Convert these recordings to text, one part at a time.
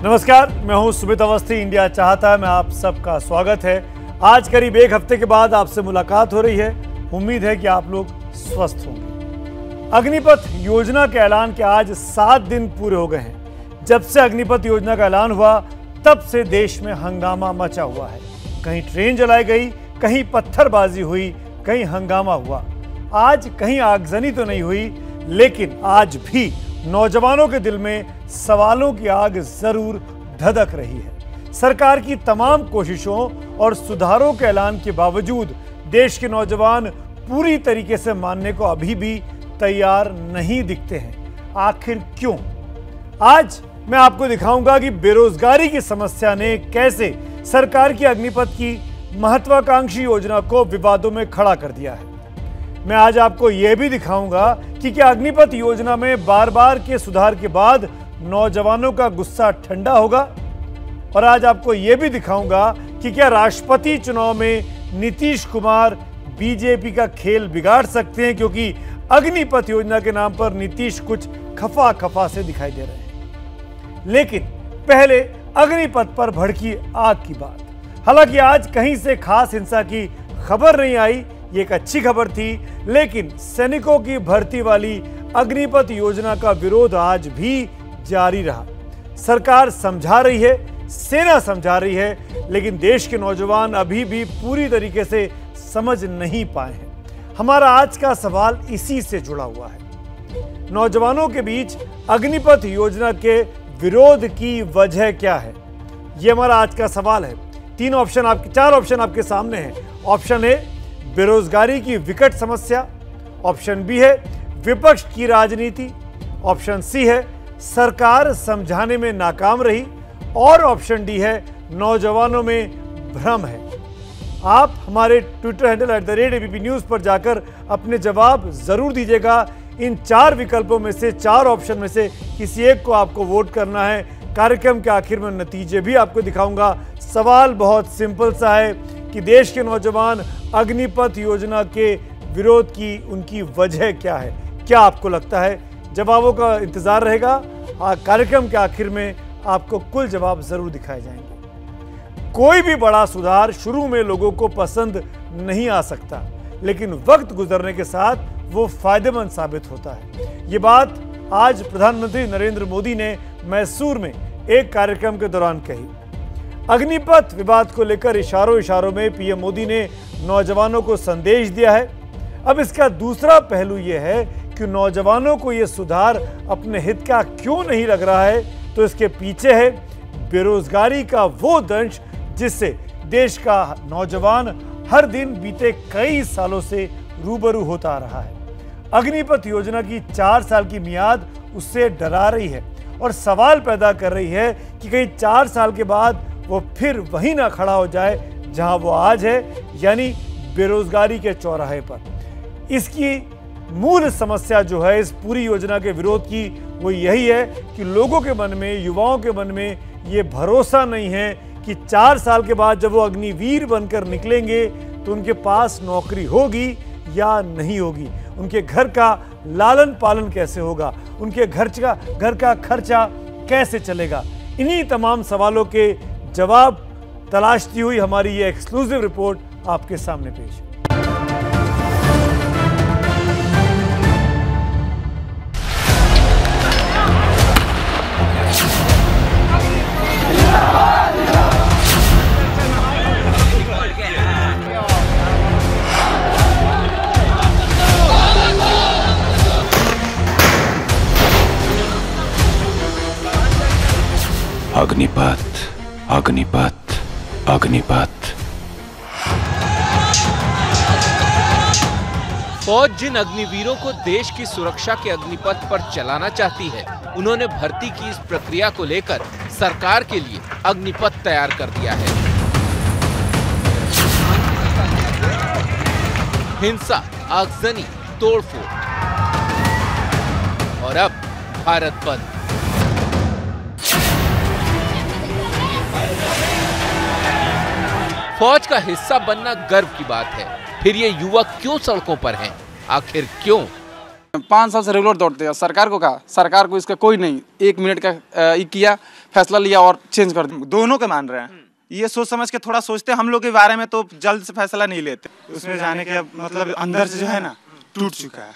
नमस्कार, मैं हूं सुमित अवस्थी। इंडिया चाहता है में आप सबका स्वागत है। आज करीब एक हफ्ते के बाद आपसे मुलाकात हो रही है। उम्मीद है कि आप लोग स्वस्थ होंगे। अग्निपथ योजना के ऐलान के आज 7 दिन पूरे हो गए हैं। जब से अग्निपथ योजना का ऐलान हुआ तब से देश में हंगामा मचा हुआ है। कहीं ट्रेन जलाई गई, कहीं पत्थरबाजी हुई, कहीं हंगामा हुआ। आज कहीं आगजनी तो नहीं हुई, लेकिन आज भी नौजवानों के दिल में सवालों की आग जरूर धधक रही है। सरकार की तमाम कोशिशों और सुधारों के ऐलान के बावजूद देश के नौजवान पूरी तरीके से मानने को अभी भी तैयार नहीं दिखते हैं। आखिर क्यों? आज मैं आपको दिखाऊंगा कि बेरोजगारी की समस्या ने कैसे सरकार की अग्निपथ की महत्वाकांक्षी योजना को विवादों में खड़ा कर दिया है। मैं आज आपको यह भी दिखाऊंगा कि क्या अग्निपथ योजना में बार बार के सुधार के बाद नौजवानों का गुस्सा ठंडा होगा। और आज आपको यह भी दिखाऊंगा कि क्या राष्ट्रपति चुनाव में नीतीश कुमार बीजेपी का खेल बिगाड़ सकते हैं, क्योंकि अग्निपथ योजना के नाम पर नीतीश कुछ खफा खफा से दिखाई दे रहे हैं। लेकिन पहले अग्निपथ पर भड़की आग की बात। हालांकि आज कहीं से खास हिंसा की खबर नहीं आई, ये एक अच्छी खबर थी, लेकिन सैनिकों की भर्ती वाली अग्निपथ योजना का विरोध आज भी जारी रहा। सरकार समझा रही है, सेना समझा रही है, लेकिन देश के नौजवान अभी भी पूरी तरीके से समझ नहीं पाए हैं। हमारा आज का सवाल इसी से जुड़ा हुआ है। नौजवानों के बीच अग्निपथ योजना के विरोध की वजह क्या है, यह हमारा आज का सवाल है। 4 ऑप्शन आपके सामने हैं। ऑप्शन ए, बेरोजगारी की विकट समस्या। ऑप्शन बी है विपक्ष की राजनीति। ऑप्शन सी है सरकार समझाने में नाकाम रही। और ऑप्शन डी है नौजवानों में भ्रम है। आप हमारे ट्विटर हैंडल @ABP न्यूज़ पर जाकर अपने जवाब जरूर दीजिएगा। इन 4 विकल्पों में से, 4 ऑप्शन में से किसी एक को आपको वोट करना है। कार्यक्रम के आखिर में नतीजे भी आपको दिखाऊंगा। सवाल बहुत सिंपल सा है कि देश के नौजवान अग्निपथ योजना के विरोध की उनकी वजह क्या है। क्या आपको लगता है? जवाबों का इंतजार रहेगा। कार्यक्रम के आखिर में आपको कुल जवाब जरूर दिखाए जाएंगे। कोई भी बड़ा सुधार शुरू में लोगों को पसंद नहीं आ सकता, लेकिन वक्त गुजरने के साथ वो फायदेमंद साबित होता है। ये बात आज प्रधानमंत्री नरेंद्र मोदी ने मैसूर में एक कार्यक्रम के दौरान कही। अग्निपथ विवाद को लेकर इशारों में पीएम मोदी ने नौजवानों को संदेश दिया है। अब इसका दूसरा पहलू यह है कि नौजवानों को यह सुधार अपने हित का क्यों नहीं लग रहा है, तो इसके पीछे है बेरोजगारी का वो दंश जिससे देश का नौजवान हर दिन बीते कई सालों से रूबरू होता आ रहा है। अग्निपथ योजना की 4 साल की मियाद उससे डरा रही है और सवाल पैदा कर रही है कि कहीं 4 साल के बाद वो फिर वहीं ना खड़ा हो जाए जहां वो आज है, यानी बेरोजगारी के चौराहे पर। इसकी मूल समस्या जो है इस पूरी योजना के विरोध की, वो यही है कि लोगों के मन में, युवाओं के मन में ये भरोसा नहीं है कि 4 साल के बाद जब वो अग्निवीर बनकर निकलेंगे तो उनके पास नौकरी होगी या नहीं होगी, उनके घर का लालन पालन कैसे होगा, उनके घर का खर्चा कैसे चलेगा। इन्हीं तमाम सवालों के जवाब तलाशती हुई हमारी ये एक्सक्लूसिव रिपोर्ट आपके सामने पेश है। अग्निपथ, अग्निपथ, अग्निपथ। फौज जिन अग्निवीरों को देश की सुरक्षा के अग्निपथ पर चलाना चाहती है, उन्होंने भर्ती की इस प्रक्रिया को लेकर सरकार के लिए अग्निपथ तैयार कर दिया है। हिंसा, आगजनी, तोड़फोड़ और अब भारत बंद। फौज का हिस्सा बनना गर्व की बात है, फिर ये युवक क्यों सड़कों पर हैं? आखिर क्यों? 5 साल से रेगुलर दौड़ते हैं। सरकार को कहा, सरकार को इसका कोई नहीं, 1 मिनट का किया फैसला लिया और चेंज कर दिया। दोनों के मान रहे हैं, ये सोच समझ के थोड़ा सोचते हम लोग के बारे में तो जल्द से फैसला नहीं लेते। उसमें जाने के मतलब अंदर से जो है ना टूट चुका है।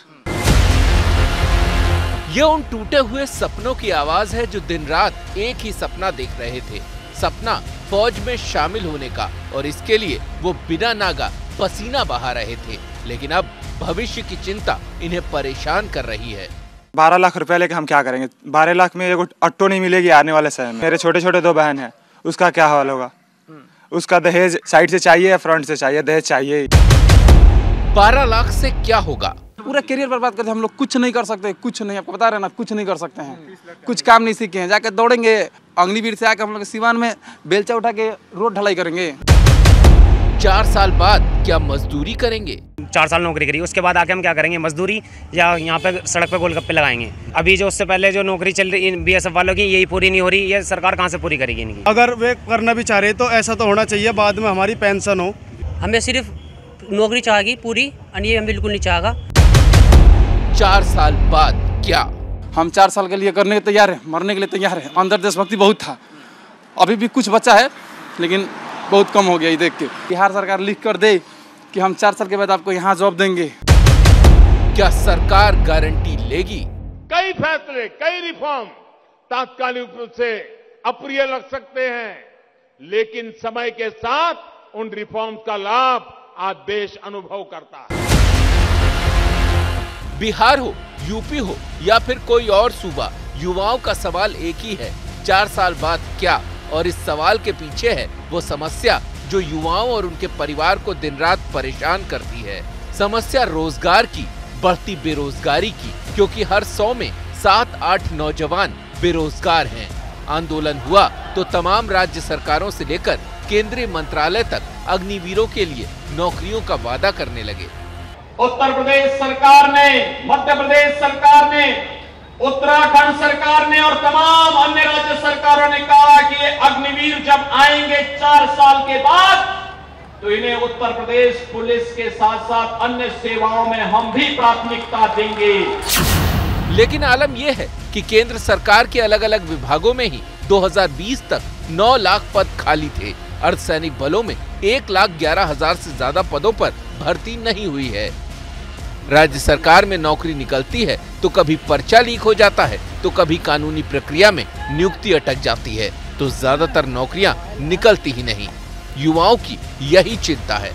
ये उन टूटे हुए सपनों की आवाज है जो दिन रात एक ही सपना देख रहे थे, सपना फौज में शामिल होने का, और इसके लिए वो बिना नागा पसीना बहा रहे थे। लेकिन अब भविष्य की चिंता इन्हें परेशान कर रही है। 12 लाख रुपए लेके हम क्या करेंगे? 12 लाख में एगो ऑटो नहीं मिलेगी आने वाले समय में। मेरे छोटे छोटे 2 बहन हैं, उसका क्या हाल होगा? उसका दहेज साइड से चाहिए या फ्रंट से चाहिए? दहेज चाहिए। 12 लाख से क्या होगा? पूरा करियर बर्बाद करते, हम लोग कुछ नहीं कर सकते, कुछ नहीं, आपको बता रहे ना, कुछ नहीं कर सकते हैं, कुछ काम नहीं सीखे हैं। जाके दौड़ेंगे अग्निवीर से आके हम लोग सिवान में बेलचा उठा के रोड ढलाई करेंगे। 4 साल बाद क्या मजदूरी करेंगे? 4 साल नौकरी करी, उसके बाद आके हम क्या करेंगे? मजदूरी या यहाँ पे सड़क पे गोलगप्पे लगाएंगे। अभी जो उससे पहले जो नौकरी चल रही बीएसएफ वालों की, यही पूरी नहीं हो रही, ये सरकार कहाँ से पूरी करेगी इनकी? अगर वे करना भी चाह रहे तो ऐसा तो होना चाहिए बाद में हमारी पेंशन हो। हमें सिर्फ नौकरी चाहिए पूरी, और ये हम बिल्कुल नहीं चाहेगा। 4 साल बाद क्या? हम 4 साल के लिए करने के तैयार है, मरने के लिए तैयार है। अंदर देशभक्ति बहुत था, अभी भी कुछ बचा है लेकिन बहुत कम हो गया। ये देख के बिहार सरकार लिख कर दे कि हम 4 साल के बाद आपको यहाँ जॉब देंगे। क्या सरकार गारंटी लेगी? कई फैसले, कई रिफॉर्म तात्कालिक रूप से अप्रिय लग सकते हैं, लेकिन समय के साथ उन रिफॉर्म का लाभ आज देश अनुभव करता है। बिहार हो, यूपी हो या फिर कोई और सूबा, युवाओं का सवाल एक ही है, 4 साल बाद क्या? और इस सवाल के पीछे है वो समस्या जो युवाओं और उनके परिवार को दिन रात परेशान करती है। समस्या रोजगार की, बढ़ती बेरोजगारी की, क्योंकि हर 100 में 7-8 नौजवान बेरोजगार हैं। आंदोलन हुआ तो तमाम राज्य सरकारों से लेकर केंद्रीय मंत्रालय तक अग्निवीरों के लिए नौकरियों का वादा करने लगे। उत्तर प्रदेश सरकार ने, मध्य प्रदेश सरकार ने, उत्तराखंड सरकार ने और तमाम अन्य राज्य सरकारों ने कहा कि ये अग्निवीर जब आएंगे 4 साल के बाद तो इन्हें उत्तर प्रदेश पुलिस के साथ साथ अन्य सेवाओं में हम भी प्राथमिकता देंगे। लेकिन आलम यह है कि केंद्र सरकार के अलग अलग विभागों में ही 2020 तक 9 लाख पद खाली थे। अर्धसैनिक बलों में 1,11,000 से ज्यादा पदों पर भर्ती नहीं हुई है। राज्य सरकार में नौकरी निकलती है तो कभी पर्चा लीक हो जाता है, तो कभी कानूनी प्रक्रिया में नियुक्ति अटक जाती है, तो ज्यादातर नौकरियां निकलती ही नहीं। युवाओं की यही चिंता है।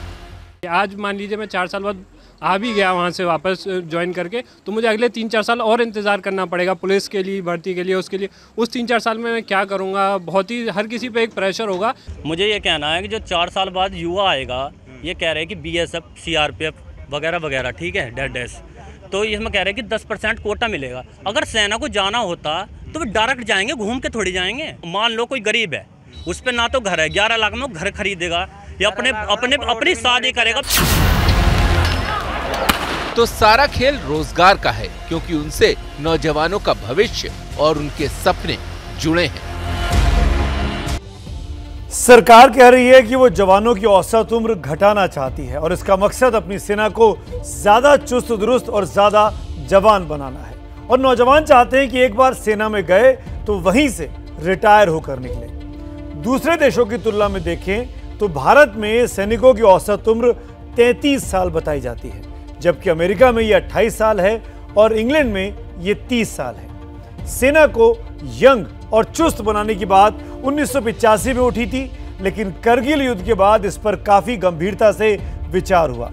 आज मान लीजिए मैं 4 साल बाद आ भी गया वहाँ से वापस ज्वाइन करके, तो मुझे अगले 3-4 साल और इंतज़ार करना पड़ेगा पुलिस के लिए, भर्ती के लिए, उसके लिए। उस 3-4 साल में मैं क्या करूँगा? बहुत ही हर किसी पे एक प्रेशर होगा। मुझे ये कहना है कि जो 4 साल बाद युवा आएगा, ये कह रहे हैं कि बीएसएफ, सीआरपीएफ वगैरह वगैरह, ठीक है, डेड, तो इसमें कह रहे हैं कि 10% कोटा मिलेगा। अगर सेना को जाना होता तो वे डायरेक्ट जाएंगे, घूम के थोड़ी जाएंगे। मान लो कोई गरीब है, उस पर ना तो घर है, 11 लाख में घर खरीदेगा या अपनी शादी करेगा। तो सारा खेल रोजगार का है, क्योंकि उनसे नौजवानों का भविष्य और उनके सपने जुड़े हैं। सरकार कह रही है कि वो जवानों की औसत उम्र घटाना चाहती है और इसका मकसद अपनी सेना को ज्यादा चुस्त दुरुस्त और ज्यादा जवान बनाना है। और नौजवान चाहते हैं कि एक बार सेना में गए तो वहीं से रिटायर होकर निकले। दूसरे देशों की तुलना में देखें तो भारत में सैनिकों की औसत उम्र 33 साल बताई जाती है, जबकि अमेरिका में ये 28 साल है और इंग्लैंड में ये 30 साल है। सेना को यंग और चुस्त बनाने की बात 1985 में उठी थी, लेकिन करगिल युद्ध के बाद इस पर काफी गंभीरता से विचार हुआ।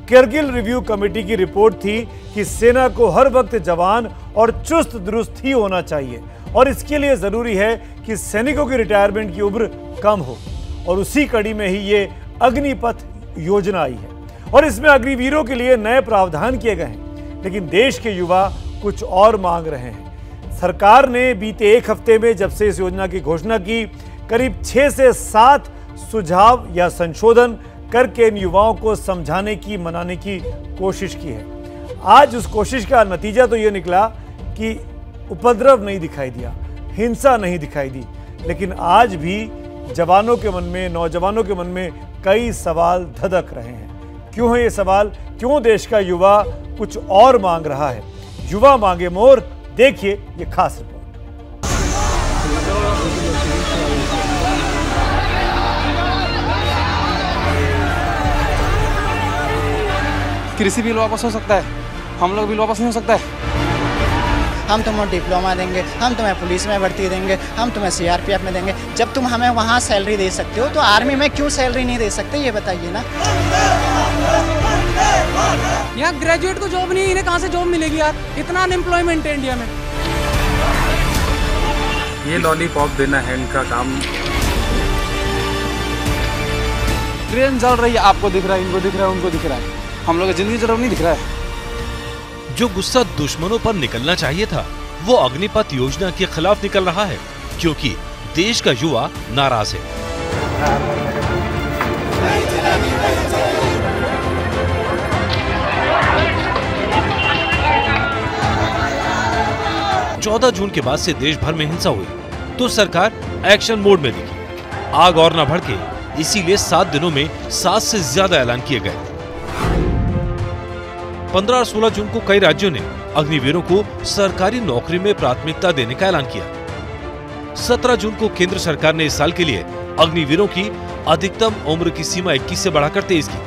करगिल रिव्यू कमेटी की रिपोर्ट थी कि सेना को हर वक्त जवान और चुस्त दुरुस्त ही होना चाहिए और इसके लिए जरूरी है कि सैनिकों की रिटायरमेंट की उम्र कम हो। और उसी कड़ी में ही ये अग्निपथ योजना आई है और इसमें अग्निवीरों के लिए नए प्रावधान किए गए हैं। लेकिन देश के युवा कुछ और मांग रहे हैं। सरकार ने बीते एक हफ्ते में जब से इस योजना की घोषणा की, करीब 6 से 7 सुझाव या संशोधन करके इन युवाओं को समझाने की, मनाने की कोशिश की है। आज उस कोशिश का नतीजा तो ये निकला कि उपद्रव नहीं दिखाई दिया, हिंसा नहीं दिखाई दी, लेकिन आज भी जवानों के मन में, नौजवानों के मन में कई सवाल धधक रहे हैं। क्यों है ये सवाल? क्यों देश का युवा कुछ और मांग रहा है? युवा मांगे मोर, देखिए ये खास रिपोर्ट। कृषि बिल वापस हो सकता है, हम लोग बिल वापस नहीं हो सकता है। हम तुम्हें डिप्लोमा देंगे, हम तुम्हें पुलिस में भर्ती देंगे, हम तुम्हें CRPF में देंगे। जब तुम हमें वहाँ सैलरी दे सकते हो तो आर्मी में क्यों सैलरी नहीं दे सकते, ये बताइए ना। यहाँ ग्रेजुएट को जॉब नहीं, इन्हें कहाँ से जॉब मिलेगी यार, इतना अनएम्प्लॉयमेंट है इंडिया में। ये लॉलीपॉप देना है इनका काम। ट्रेन चल रही है, आपको दिख रहा है, इनको दिख रहा है, उनको दिख रहा है, हम लोग की जिंदगी चल रही नहीं दिख रहा है। जो गुस्सा दुश्मनों पर निकलना चाहिए था वो अग्निपथ योजना के खिलाफ निकल रहा है, क्योंकि देश का युवा नाराज है। 14 जून के बाद से देश भर में हिंसा हुई तो सरकार एक्शन मोड में दिखी। आग और न भड़के, इसीलिए 7 दिनों में 7 से ज्यादा ऐलान किए गए। 15 और 16 जून को कई राज्यों ने अग्निवीरों को सरकारी नौकरी में प्राथमिकता देने का ऐलान किया। 17 जून को केंद्र सरकार ने इस साल के लिए अग्निवीरों की अधिकतम उम्र की सीमा 21 से बढ़ाकर 23 की।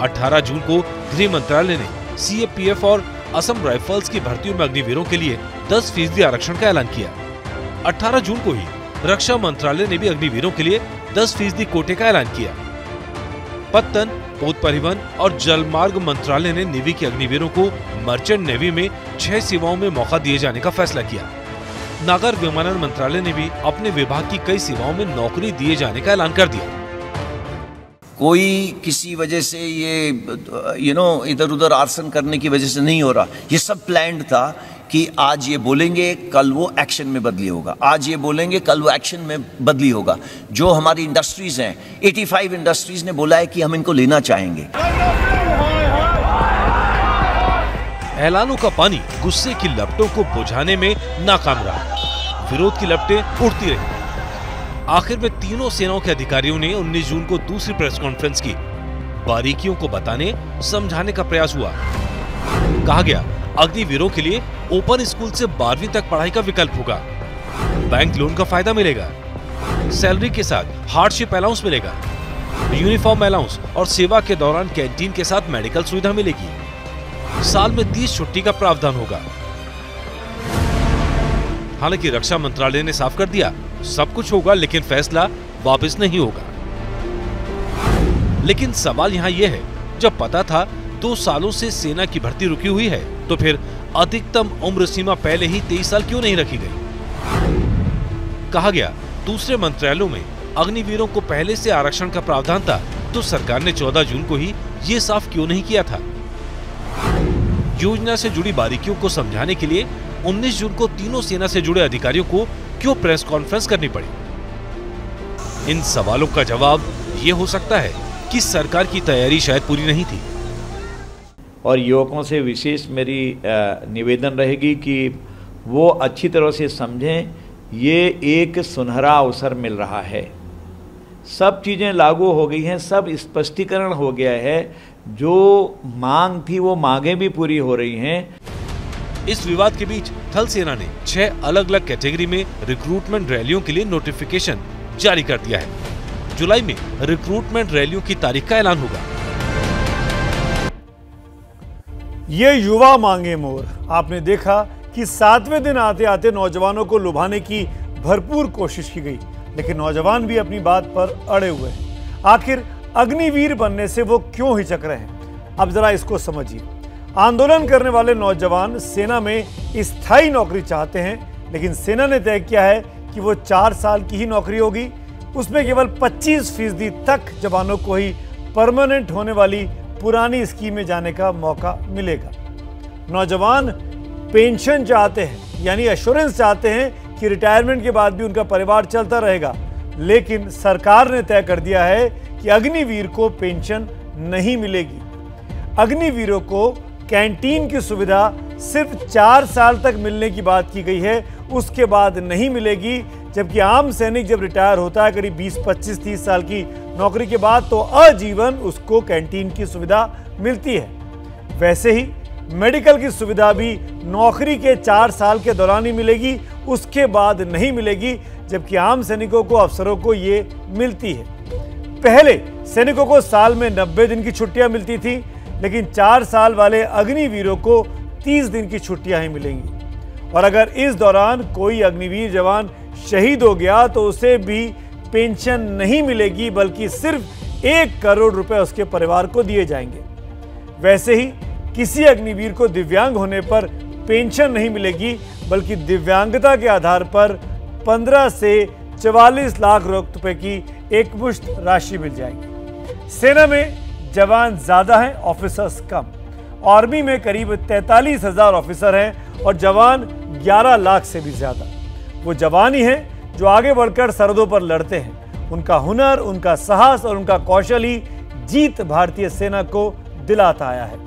18 जून को गृह मंत्रालय ने CAPF और असम राइफल्स की भर्तियों में अग्निवीरों के लिए 10% आरक्षण का ऐलान किया। 18 जून को ही रक्षा मंत्रालय ने भी अग्निवीरों के लिए 10% कोटे का ऐलान किया। पत्तन, पोत परिवहन और जलमार्ग मंत्रालय ने नेवी के अग्निवीरों को मर्चेंट नेवी में 6 सेवाओं में मौका दिए जाने का फैसला किया। नागर विमानन मंत्रालय ने भी अपने विभाग की कई सेवाओं में नौकरी दिए जाने का ऐलान कर दिया। कोई किसी वजह से ये इधर उधर आर्सन करने की वजह से नहीं हो रहा, ये सब प्लान्ड था कि आज ये बोलेंगे कल वो एक्शन में बदली होगा, आज ये बोलेंगे कल वो एक्शन में बदली होगा। जो हमारी इंडस्ट्रीज हैं, 85 इंडस्ट्रीज ने बोला है कि हम इनको लेना चाहेंगे। ऐलानों का पानी गुस्से की लपटों को बुझाने में नाकाम रहा। विरोध की लपटें उड़ती रही। आखिर में तीनों सेनाओं के अधिकारियों ने 19 जून को दूसरी प्रेस कॉन्फ्रेंस की। बारीकियों को बताने समझाने का प्रयास हुआ। कहा गया अग्निवीरों के लिए ओपन स्कूल से 12वीं तक पढ़ाई का विकल्प होगा, बैंक लोन का फायदा मिलेगा, सैलरी के साथ हार्डशिप अलाउंस मिलेगा, यूनिफॉर्म अलाउंस और सेवा के दौरान कैंटीन के साथ मेडिकल सुविधा मिलेगी, साल में 30 छुट्टी का प्रावधान होगा। हालांकि रक्षा मंत्रालय ने साफ कर दिया सब कुछ होगा, लेकिन फैसला वापस नहीं होगा। लेकिन सवाल यहाँ यह है, जब पता था 2 सालों से सेना की भर्ती रुकी हुई है तो फिर अधिकतम उम्र सीमा पहले ही 23 साल क्यों नहीं रखी गई? कहा गया दूसरे मंत्रालयों में अग्निवीरों को पहले से आरक्षण का प्रावधान था, तो सरकार ने 14 जून को ही ये साफ क्यों नहीं किया था? योजना से जुड़ी बारीकियों को समझाने के लिए 19 जून को तीनों सेना से जुड़े अधिकारियों को क्यों प्रेस कॉन्फ्रेंस करनी पड़ी? इन सवालों का जवाब ये हो सकता है कि सरकार की तैयारी शायद पूरी नहीं थी। और युवकों से विशेष मेरी निवेदन रहेगी कि वो अच्छी तरह से समझें, ये एक सुनहरा अवसर मिल रहा है। सब चीज़ें लागू हो गई हैं, सब स्पष्टीकरण हो गया है, जो मांग थी वो मांगें भी पूरी हो रही हैं। इस विवाद के बीच थल सेना ने 6 अलग अलग कैटेगरी में रिक्रूटमेंट रैलियों के लिए नोटिफिकेशन जारी कर दिया है। जुलाई में रिक्रूटमेंट रैलियों की तारीख का ऐलान होगा। ये युवा मांगे मोर। आपने देखा कि 7वें दिन आते आते नौजवानों को लुभाने की भरपूर कोशिश की गई, लेकिन नौजवान भी अपनी बात पर अड़े हुए हैं। आखिर अग्निवीर बनने से वो क्यों हिचक रहे हैं? अब जरा इसको समझिए। आंदोलन करने वाले नौजवान सेना में स्थायी नौकरी चाहते हैं, लेकिन सेना ने तय किया है कि वो 4 साल की ही नौकरी होगी। उसमें केवल 25% तक जवानों को ही परमानेंट होने वाली पुरानी स्कीम में जाने का मौका मिलेगा। नौजवान पेंशन चाहते हैं, यानी एश्योरेंस चाहते हैं कि रिटायरमेंट के बाद भी उनका परिवार चलता रहेगा, लेकिन सरकार ने तय कर दिया है कि अग्निवीर को पेंशन नहीं मिलेगी। अग्निवीरों को कैंटीन की सुविधा सिर्फ 4 साल तक मिलने की बात की गई है, उसके बाद नहीं मिलेगी। जबकि आम सैनिक जब रिटायर होता है करीब 20, 25, 30 साल की नौकरी के बाद, तो आजीवन उसको कैंटीन की सुविधा मिलती है। वैसे ही मेडिकल की सुविधा भी नौकरी के 4 साल के दौरान ही मिलेगी, उसके बाद नहीं मिलेगी। जबकि आम सैनिकों को, अफसरों को ये मिलती है। पहले सैनिकों को साल में 90 दिन की छुट्टियां मिलती थी, लेकिन 4 साल वाले अग्निवीरों को 30 दिन की छुट्टियां ही मिलेंगी। और अगर इस दौरान कोई अग्निवीर जवान शहीद हो गया तो उसे भी पेंशन नहीं मिलेगी, बल्कि सिर्फ 1 करोड़ रुपए उसके परिवार को दिए जाएंगे। वैसे ही किसी अग्निवीर को दिव्यांग होने पर पेंशन नहीं मिलेगी, बल्कि दिव्यांगता के आधार पर 15 से 44 लाख रुपए की एकमुश्त राशि मिल जाएगी। सेना में जवान ज्यादा हैं, ऑफिसर्स कम। आर्मी में करीब 43,000 ऑफिसर हैं और जवान 11 लाख से भी ज्यादा। वो जवान ही हैं जो आगे बढ़कर सरहदों पर लड़ते हैं। उनका हुनर, उनका साहस और उनका कौशल ही जीत भारतीय सेना को दिलाता आया है।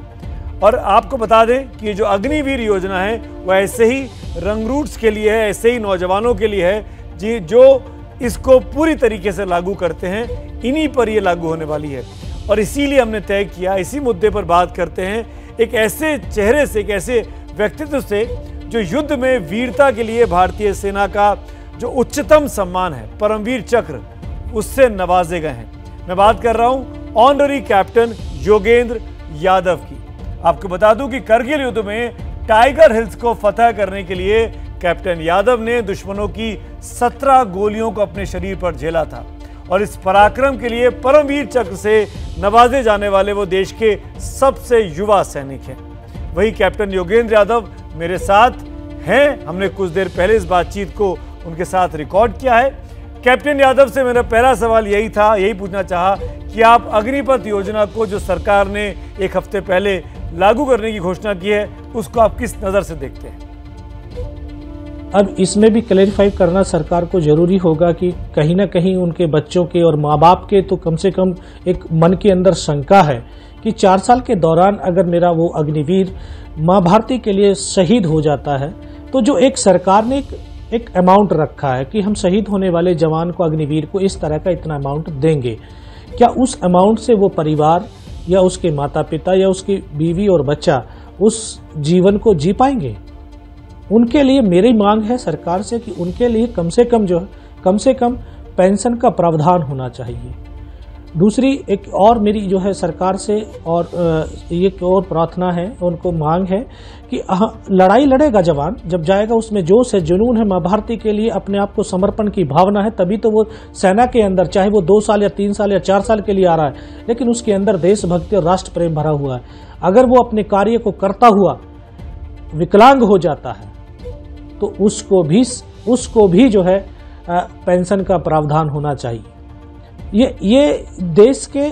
और आपको बता दें कि ये जो अग्निवीर योजना है वो ऐसे ही रंगरूट्स के लिए है, ऐसे ही नौजवानों के लिए है जी जो इसको पूरी तरीके से लागू करते हैं। इन्हीं पर ये लागू होने वाली है और इसीलिए हमने तय किया, इसी मुद्दे पर बात करते हैं एक ऐसे चेहरे से, एक ऐसे व्यक्तित्व से जो युद्ध में वीरता के लिए भारतीय सेना का जो उच्चतम सम्मान है परमवीर चक्र, उससे नवाजे गए हैं। मैं बात कर रहा हूं ऑनररी कैप्टन योगेंद्र यादव की। आपको बता दूं कि करगिल युद्ध में टाइगर हिल्स को फतह करने के लिए कैप्टन यादव ने दुश्मनों की 17 गोलियों को अपने शरीर पर झेला था और इस पराक्रम के लिए परमवीर चक्र से नवाजे जाने वाले वो देश के सबसे युवा सैनिक हैं। वही कैप्टन योगेंद्र यादव मेरे साथ हैं। हमने कुछ देर पहले इस बातचीत को उनके साथ रिकॉर्ड किया है। कैप्टन यादव से मेरा पहला सवाल यही था, यही पूछना चाहा कि आप अग्निपथ योजना को जो सरकार ने 1 हफ्ते पहले लागू करने की घोषणा की है, उसको आप किस नज़र से देखते हैं? अब इसमें भी क्लैरिफाई करना सरकार को जरूरी होगा कि कहीं ना कहीं उनके बच्चों के और माँ बाप के तो कम से कम एक मन के अंदर शंका है कि 4 साल के दौरान अगर मेरा वो अग्निवीर माँ भारती के लिए शहीद हो जाता है तो जो एक सरकार ने एक अमाउंट रखा है कि हम शहीद होने वाले जवान को, अग्निवीर को इस तरह का इतना अमाउंट देंगे, क्या उस अमाउंट से वो परिवार या उसके माता पिता या उसकी बीवी और बच्चा उस जीवन को जी पाएंगे? उनके लिए मेरी मांग है सरकार से कि उनके लिए कम से कम पेंशन का प्रावधान होना चाहिए। दूसरी एक और मेरी जो है सरकार से और एक और प्रार्थना है, उनको मांग है कि लड़ाई लड़ेगा जवान, जब जाएगा उसमें जोश है, जुनून है, माँ भारती के लिए अपने आप को समर्पण की भावना है, तभी तो वो सेना के अंदर, चाहे वो 2 साल या 3 साल या 4 साल के लिए आ रहा है, लेकिन उसके अंदर देशभक्ति और राष्ट्र प्रेम भरा हुआ है। अगर वो अपने कार्य को करता हुआ विकलांग हो जाता है तो उसको भी जो है पेंशन का प्रावधान होना चाहिए। ये देश के,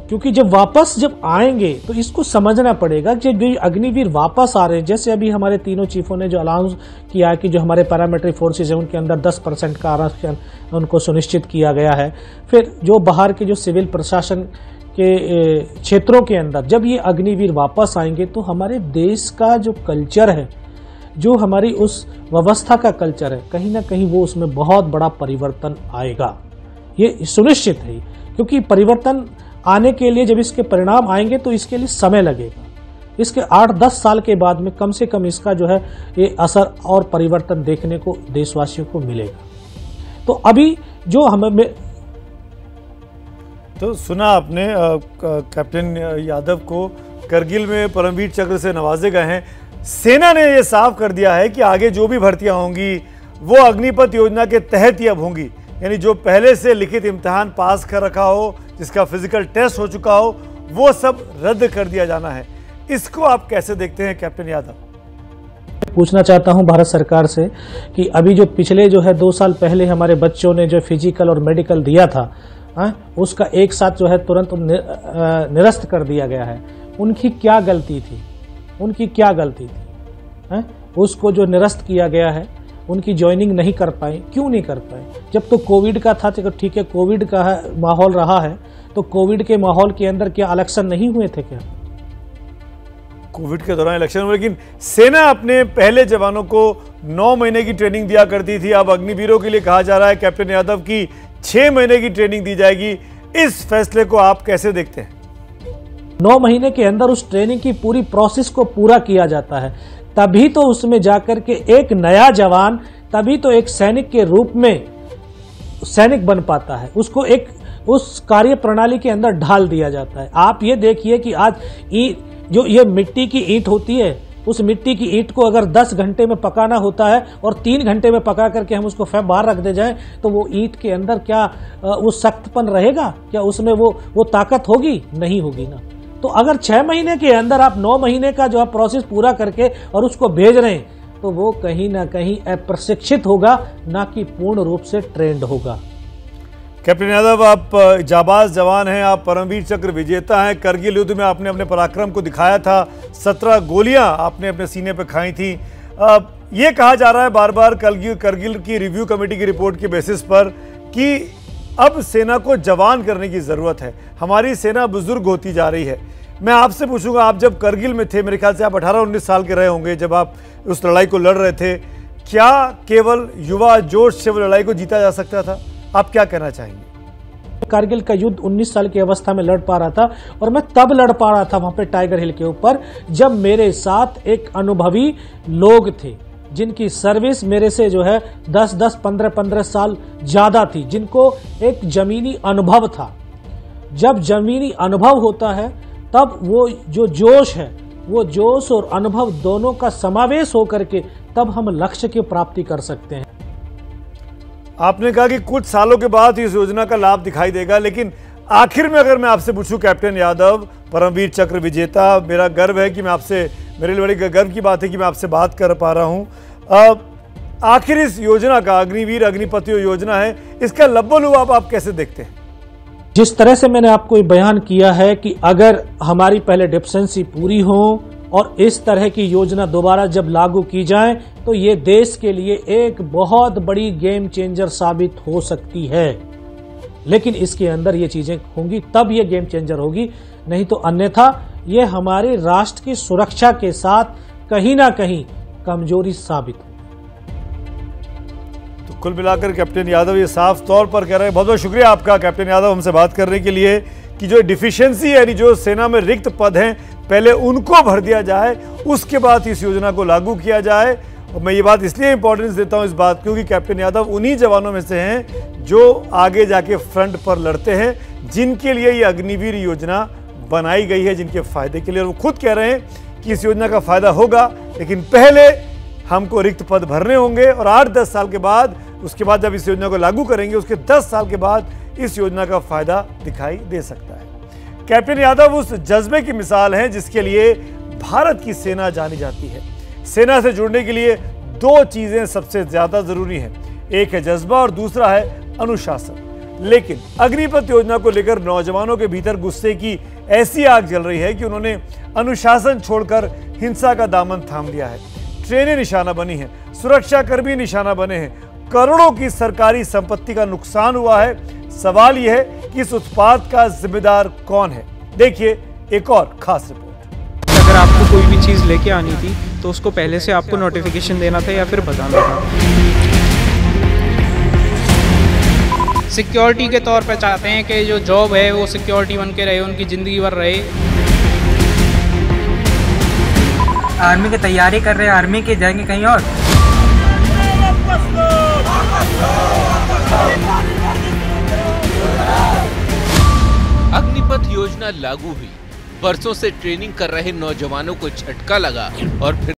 क्योंकि जब आएंगे तो इसको समझना पड़ेगा कि जो अग्निवीर वापस आ रहे हैं, जैसे अभी हमारे तीनों चीफों ने जो अनाउंस किया है कि जो हमारे पैरामिलिट्री फोर्सेज हैं उनके अंदर 10% का आरक्षण उनको सुनिश्चित किया गया है। फिर जो बाहर के जो सिविल प्रशासन के क्षेत्रों के अंदर जब ये अग्निवीर वापस आएंगे तो हमारे देश का जो कल्चर है, जो हमारी उस व्यवस्था का कल्चर है, कहीं ना कहीं वो उसमें बहुत बड़ा परिवर्तन आएगा, ये सुनिश्चित है। क्योंकि परिवर्तन आने के लिए जब इसके परिणाम आएंगे तो इसके लिए समय लगेगा। इसके 8-10 साल के बाद में कम से कम इसका जो है ये असर और परिवर्तन देखने को देशवासियों को मिलेगा। तो अभी जो हमें तो सुना आपने कैप्टन यादव को करगिल में परमवीर चक्र से नवाजे गए हैं। सेना ने यह साफ कर दिया है कि आगे जो भी भर्तियां होंगी वो अग्निपथ योजना के तहत ही अब होंगी, यानी जो पहले से लिखित इम्तिहान पास कर रखा हो, जिसका फिजिकल टेस्ट हो चुका हो, वो सब रद्द कर दिया जाना है। इसको आप कैसे देखते हैं कैप्टन यादव? पूछना चाहता हूं भारत सरकार से कि अभी जो पिछले जो है 2 साल पहले हमारे बच्चों ने जो फिजिकल और मेडिकल दिया था, उसका एक साथ जो है तुरंत निरस्त कर दिया गया है। उनकी क्या गलती थी? उसको जो निरस्त किया गया है, उनकी ज्वाइनिंग नहीं कर पाए, क्यों नहीं कर पाए? जब तो कोविड का था, तो ठीक है कोविड का माहौल रहा है, तो कोविड के माहौल के अंदर क्या इलेक्शन नहीं हुए थे? क्या कोविड के दौरान इलेक्शन हुए? लेकिन सेना अपने पहले जवानों को 9 महीने की ट्रेनिंग दिया करती थी। अब अग्निवीरों के लिए कहा जा रहा है कैप्टन यादव की 6 महीने की ट्रेनिंग दी जाएगी। इस फैसले को आप कैसे देखते हैं? 9 महीने के अंदर उस ट्रेनिंग की पूरी प्रोसेस को पूरा किया जाता है, तभी तो उसमें जाकर के एक नया जवान, तभी तो एक सैनिक के रूप में सैनिक बन पाता है, उसको एक उस कार्य प्रणाली के अंदर ढाल दिया जाता है। आप ये देखिए कि आज जो ये मिट्टी की ईंट होती है, उस मिट्टी की ईंट को अगर 10 घंटे में पकाना होता है और 3 घंटे में पका करके हम उसको बाहर रख दे जाएं, तो वो ईंट के अंदर क्या वो सख्तपन रहेगा? क्या उसमें वो ताकत होगी? नहीं होगी ना। तो अगर 6 महीने के अंदर आप 9 महीने का जो आप प्रोसेस पूरा करके और उसको भेज रहे हैं, तो वो कहीं ना कहीं अप्रशिक्षित होगा, ना कि पूर्ण रूप से ट्रेंड होगा। कैप्टन यादव, आप जाबाज जवान हैं, आप परमवीर चक्र विजेता हैं। करगिल युद्ध में आपने अपने पराक्रम को दिखाया था, 17 गोलियां आपने अपने सीने पर खाई थी। ये कहा जा रहा है बार बार करगिल की रिव्यू कमेटी की रिपोर्ट के बेसिस पर कि अब सेना को जवान करने की ज़रूरत है, हमारी सेना बुजुर्ग होती जा रही है। मैं आपसे पूछूंगा, आप जब करगिल में थे, मेरे ख्याल से आप 18-19 साल के रहे होंगे जब आप उस लड़ाई को लड़ रहे थे, क्या केवल युवा जोश से वो लड़ाई को जीता जा सकता था? आप क्या कहना चाहेंगे? कारगिल का युद्ध 19 साल की अवस्था में लड़ पा रहा था, और मैं तब लड़ पा रहा था वहां पे टाइगर हिल के ऊपर जब मेरे साथ एक अनुभवी लोग थे, जिनकी सर्विस मेरे से जो है 10-10, 15-15 साल ज्यादा थी, जिनको एक जमीनी अनुभव था। जब जमीनी अनुभव होता है तब वो जो जोश है, वो जोश और अनुभव दोनों का समावेश होकर के तब हम लक्ष्य की प्राप्ति कर सकते हैं। आपने कहा कि कुछ सालों के बाद इस योजना का लाभ दिखाई देगा, लेकिन आखिर में अगर मैं आपसे पूछूं कैप्टन यादव, परमवीर चक्र विजेता, मेरा गर्व है कि मैं आपसे, मेरे लिए बड़ी गर्व की बात है कि मैं आपसे बात कर पा रहा हूं। आखिर इस योजना का, अग्निवीर अग्निपथ योजना है, इसका लब्बो-लुआब आप कैसे देखते हैं? जिस तरह से मैंने आपको ये बयान किया है कि अगर हमारी पहले डेफिशिएंसी पूरी हो और इस तरह की योजना दोबारा जब लागू की जाए, तो ये देश के लिए एक बहुत बड़ी गेम चेंजर साबित हो सकती है। लेकिन इसके अंदर ये चीजें होंगी तब ये गेम चेंजर होगी, नहीं तो अन्यथा ये हमारे राष्ट्र की सुरक्षा के साथ कहीं ना कहीं कमजोरी साबित हो। तो कुल मिलाकर कैप्टन यादव ये साफ तौर पर कह रहे हैं, बहुत बहुत शुक्रिया आपका कैप्टन यादव हमसे बात करने के लिए, कि जो डिफिशियंसी यानी जो सेना में रिक्त पद हैं पहले उनको भर दिया जाए, उसके बाद इस योजना को लागू किया जाए। और मैं ये बात इसलिए इंपॉर्टेंस देता हूं इस बात क्योंकि कैप्टन यादव उन्हीं जवानों में से हैं जो आगे जाके फ्रंट पर लड़ते हैं, जिनके लिए ये अग्निवीर योजना बनाई गई है, जिनके फायदे के लिए। और वो खुद कह रहे हैं कि इस योजना का फायदा होगा, लेकिन पहले हमको रिक्त पद भरने होंगे और 8-10 साल के बाद, उसके बाद जब इस योजना को लागू करेंगे, उसके 10 साल के बाद इस योजना का फायदा दिखाई दे सकता है। कैप्टन यादव उस जज्बे की मिसाल हैं जिसके लिए भारत की सेना जानी जाती है। सेना से जुड़ने के लिए 2 चीजें सबसे ज्यादा जरूरी हैं, एक है जज्बा और दूसरा है अनुशासन। लेकिन अग्निपथ योजना को लेकर नौजवानों के भीतर गुस्से की ऐसी आग जल रही है कि उन्होंने अनुशासन छोड़कर हिंसा का दामन थाम लिया है। ट्रेनें निशाना बनी हैं, सुरक्षाकर्मी निशाना बने हैं, करोड़ों की सरकारी संपत्ति का नुकसान हुआ है। सवाल यह है कि इस उत्पाद का जिम्मेदार कौन है? देखिए एक और खास रिपोर्ट। अगर आपको कोई भी चीज़ लेके आनी थी तो उसको पहले से आपको नोटिफिकेशन देना था या फिर बताना था। सिक्योरिटी के तौर पर चाहते हैं कि जो जॉब है वो सिक्योरिटी बन के रहे, उनकी ज़िंदगी भर रहे। आर्मी की तैयारी कर रहे हैं, आर्मी के जाएंगे कहीं और। अग्निपथ योजना लागू हुई, बरसों से ट्रेनिंग कर रहे नौजवानों को झटका लगा और फिर